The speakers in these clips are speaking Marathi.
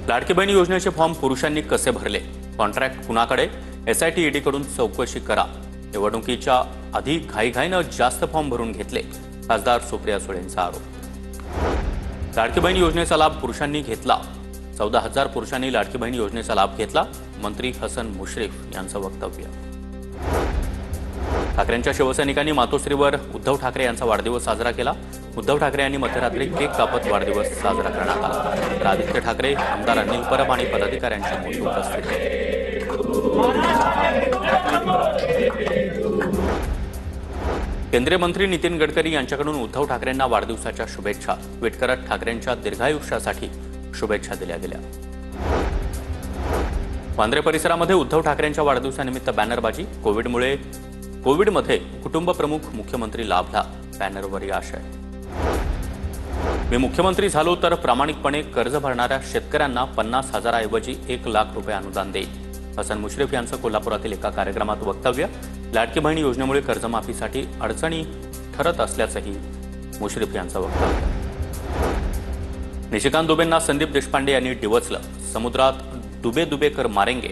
लाडकी बहीण योजनेचे फॉर्म पुरुषांनी कसे भरले, कॉन्ट्रॅक्ट कुणाकडे, एसआयटी ईडीकडून चौकशी करा, निवडणुकीच्या आधी घाईघाईनं जास्त फॉर्म भरून घेतले, खासदार सुप्रिया सुळेंचा आरोप। लाडकी बहीण योजनेचा लाभ पुरुषांनी घेतला, 14,000 पुरुषांनी लाडकी बहीण योजनेचा लाभ घेतला, मंत्री हसन मुश्रीफ यांचं वक्तव्य। ठाकरेंच्या शिवसैनिकांनी मातोश्रीवर उद्धव ठाकरे यांचा वाढदिवस साजरा केला। उद्धव ठाकरे यांनी मध्यरात्री केक कापत वाढदिवस साजरा करण्यात आला। तर आदित्य ठाकरे, आमदार अनिल परब आणि पदाधिकाऱ्यांची मोठी उपस्थिती होती। केंद्रीय मंत्री नितीन गडकरी यांच्याकडून उद्धव ठाकरेंना वाढदिवसाच्या शुभेच्छा। ट्विट करत ठाकरेंच्या दीर्घायुष्यासाठी शुभेच्छा दिल्या गेल्या। वांद्रे परिसरामध्ये उद्धव ठाकरेंच्या वाढदिवसानिमित्त बॅनरबाजी। कोविडमध्ये कुटुंब प्रमुख मुख्यमंत्री लाभला, बॅनरवर आशय। मी मुख्यमंत्री झालो तर प्रामाणिकपणे कर्ज भरणाऱ्या शेतकऱ्यांना 50,000 ऐवजी 1 लाख रुपये अनुदान देईल, हसन मुश्रीफ यांचं कोल्हापुरातील एका कार्यक्रमात वक्तव्य। लाडकी बहीण योजनेमुळे कर्जमाफीसाठी अडचणी ठरत असल्याचंही मुश्रीफ यांचं वक्तव्य। निशिकांत दुबेंना संदीप देशपांडे यांनी डिवचलं, समुद्रात दुबे दुबे कर मारेंगे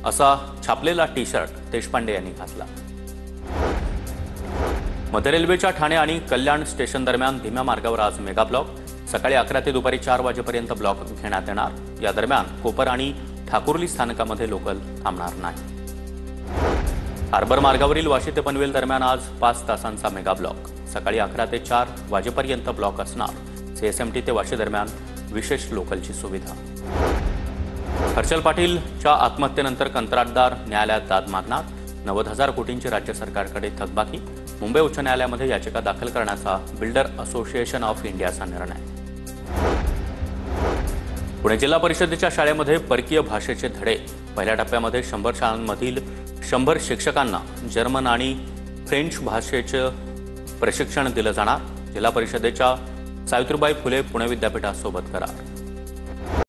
असा छापलेला टी शर्ट देशपांडे यांनी घातला। मध्य रेल्वेच्या ठाणे आणि कल्याण स्टेशन दरम्यान धीम्या मार्गावर आज मेगा ब्लॉक। सकाळी 11 ते दुपारी 4 वाजेपर्यंत ब्लॉक घेण्यात येणार। या दरम्यान कोपर आणि ठाकुर्ली स्थानकामध्ये लोकल थांबणार नाही। हार्बर मार्गावरील वाशी ते पनवेल दरम्यान आज 5 तासांचा मेगा ब्लॉक। सकाळी 11 ते 4 वाजेपर्यंत ब्लॉक असणार। सीएसएमटी ते वाशी दरम्यान विशेष लोकलची सुविधा। हर्षल पाटीलच्या आत्महत्येनंतर कंत्राटदार न्यायालयात दाद मागणार। 90,000 कोटींची राज्य सरकारकडे थकबाकी। मुंबई उच्च न्यायालयामध्ये याचिका दाखल करण्याचा बिल्डर असोसिएशन ऑफ इंडियाचा निर्णय। पुणे जिल्हा परिषदेच्या शाळेमध्ये परकीय भाषेचे धडे। पहिल्या टप्प्यामध्ये 100 शाळांमधील 100 शिक्षकांना जर्मन आणि फ्रेंच भाषेचे प्रशिक्षण दिलं जाणार। जिल्हा परिषदेच्या सावित्रीबाई फुले पुणे विद्यापीठासोबत करार।